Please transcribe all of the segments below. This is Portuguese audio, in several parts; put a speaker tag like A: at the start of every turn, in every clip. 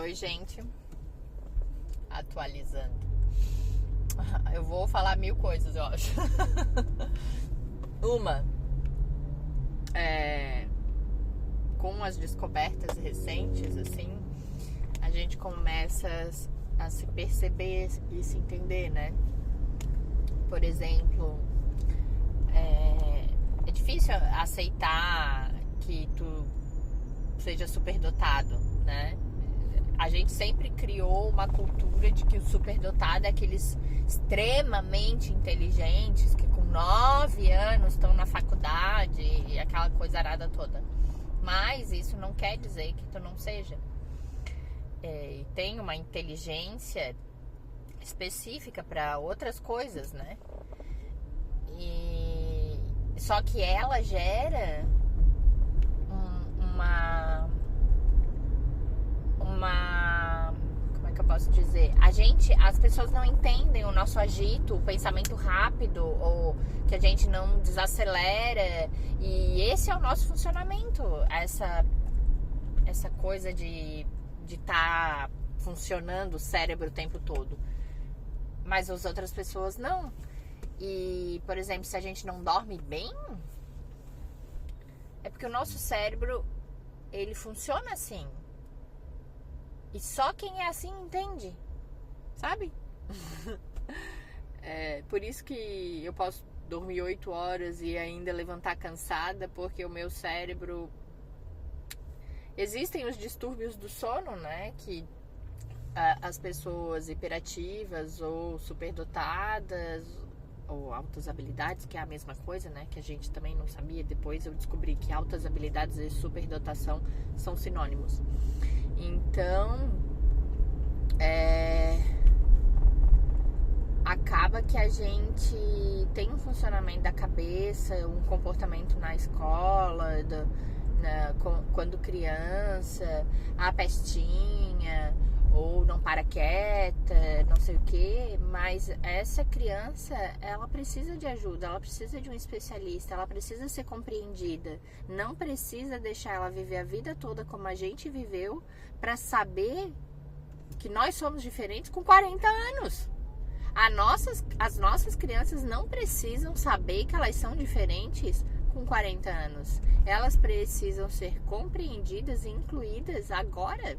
A: Oi, gente. Atualizando. Eu vou falar 1000 coisas, eu acho. Uma, com as descobertas recentes, assim, a gente começa a se perceber e se entender, né? Por exemplo, é difícil aceitar que tu seja superdotado, né? A gente sempre criou uma cultura de que o superdotado é aqueles extremamente inteligentes que com 9 anos estão na faculdade e aquela coisa arada toda. Mas isso não quer dizer que tu não seja. E tem uma inteligência específica para outras coisas, né? Só que ela gera como é que eu posso dizer? As pessoas não entendem o nosso agito, o pensamento rápido, ou que a gente não desacelera. E esse é o nosso funcionamento. Essa coisa de estar funcionando o cérebro o tempo todo. Mas as outras pessoas não. E, por exemplo, se a gente não dorme bem, é porque o nosso cérebro, ele funciona assim. E só quem é assim entende, sabe? Por isso que eu posso dormir 8 horas e ainda levantar cansada, porque o meu cérebro... Existem os distúrbios do sono, né? Que as pessoas hiperativas ou superdotadas ou altas habilidades, que é a mesma coisa, né? Que a gente também não sabia. Depois eu descobri que altas habilidades e superdotação são sinônimos. Então, acaba que a gente tem um funcionamento da cabeça, um comportamento na escola, quando criança, a pestinha, ou não para quieta, não sei o que, mas essa criança, ela precisa de ajuda, ela precisa de um especialista, ela precisa ser compreendida, não precisa deixar ela viver a vida toda como a gente viveu, para saber que nós somos diferentes com 40 anos. As nossas crianças não precisam saber que elas são diferentes com 40 anos. Elas precisam ser compreendidas e incluídas agora.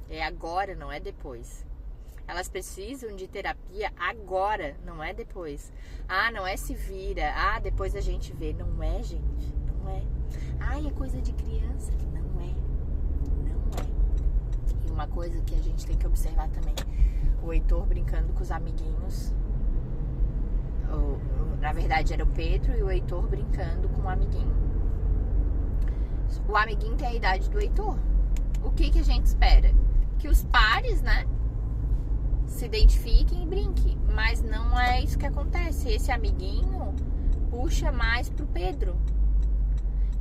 A: É agora, não é depois. Elas precisam de terapia agora, não é depois. Não é se vira. Depois a gente vê. Não é, gente. Não é. É coisa de criança. Não é. E uma coisa que a gente tem que observar também. O Heitor brincando com os amiguinhos. Na verdade era o Pedro e o Heitor brincando com o amiguinho. O amiguinho tem a idade do Heitor. O que a gente espera? Que os pares, né, se identifiquem e brinquem. Mas não é isso que acontece. Esse amiguinho puxa mais pro Pedro.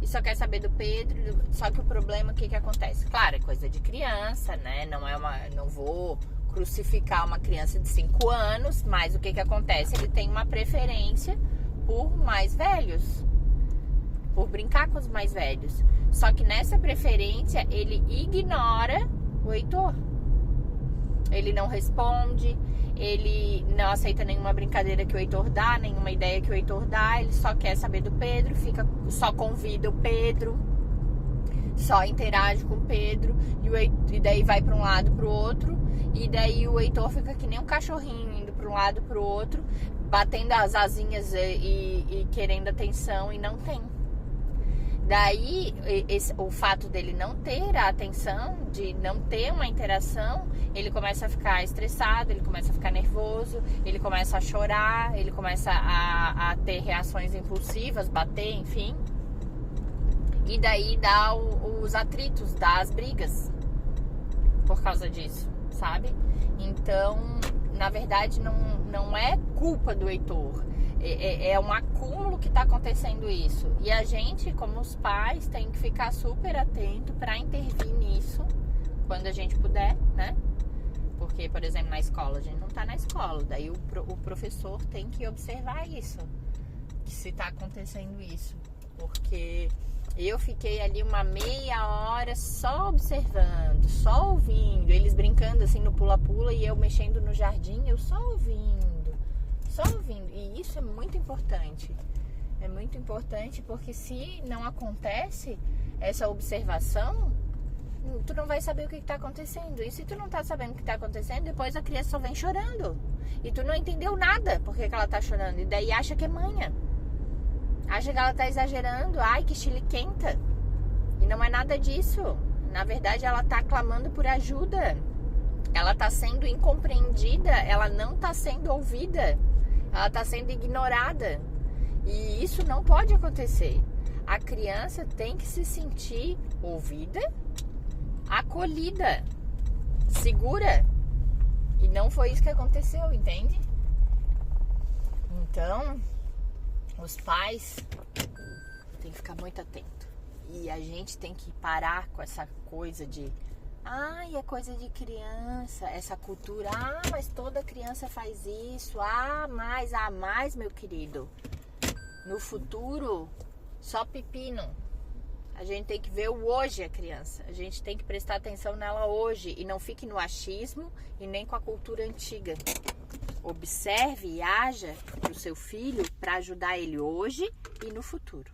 A: E só quer saber do Pedro. Só que o problema, o que acontece? Claro, é coisa de criança, né? Não vou crucificar uma criança de 5 anos. Mas o que acontece? Ele tem uma preferência por mais velhos. Por brincar com os mais velhos. Só que nessa preferência, ele ignora o Heitor. Ele não responde, ele não aceita nenhuma brincadeira que o Heitor dá, nenhuma ideia que o Heitor dá, ele só quer saber do Pedro, só convida o Pedro, só interage com o Pedro, e daí vai para um lado para o outro, e daí o Heitor fica que nem um cachorrinho, indo para um lado para o outro, batendo as asinhas e querendo atenção, e não tem. Daí, o fato dele não ter a atenção, de não ter uma interação, ele começa a ficar estressado, ele começa a ficar nervoso, ele começa a chorar, ele começa a ter reações impulsivas, bater, enfim. E daí dá os atritos, dá as brigas por causa disso, sabe? Então, na verdade, não é culpa do Heitor. É um acúmulo que está acontecendo isso. E a gente, como os pais, tem que ficar super atento para intervir nisso quando a gente puder, né? Porque, por exemplo, na escola, a gente não está na escola. Daí o professor tem que observar isso. Que se está acontecendo isso. Porque Eu fiquei ali uma meia hora só observando, só ouvindo, eles brincando assim no pula-pula e eu mexendo no jardim, eu só ouvindo. E isso é muito importante. É muito importante porque se não acontece essa observação, tu não vai saber o que está acontecendo. E se tu não tá sabendo o que está acontecendo, depois a criança só vem chorando. E tu não entendeu nada porque que ela tá chorando. E daí acha que é manha. Acha que ela tá exagerando. Ai, que chiliquenta. E não é nada disso. Na verdade, ela tá clamando por ajuda. Ela tá sendo incompreendida. Ela não tá sendo ouvida. Ela tá sendo ignorada. E isso não pode acontecer. A criança tem que se sentir ouvida, acolhida, segura. E não foi isso que aconteceu, entende? Então, os pais têm que ficar muito atentos. E a gente tem que parar com essa coisa de ai, é coisa de criança, essa cultura, mas toda criança faz isso, mais, meu querido. No futuro, só pepino. A gente tem que ver o hoje a criança. A gente tem que prestar atenção nela hoje. E não fique no achismo e nem com a cultura antiga. Observe e haja para o seu filho para ajudar ele hoje e no futuro.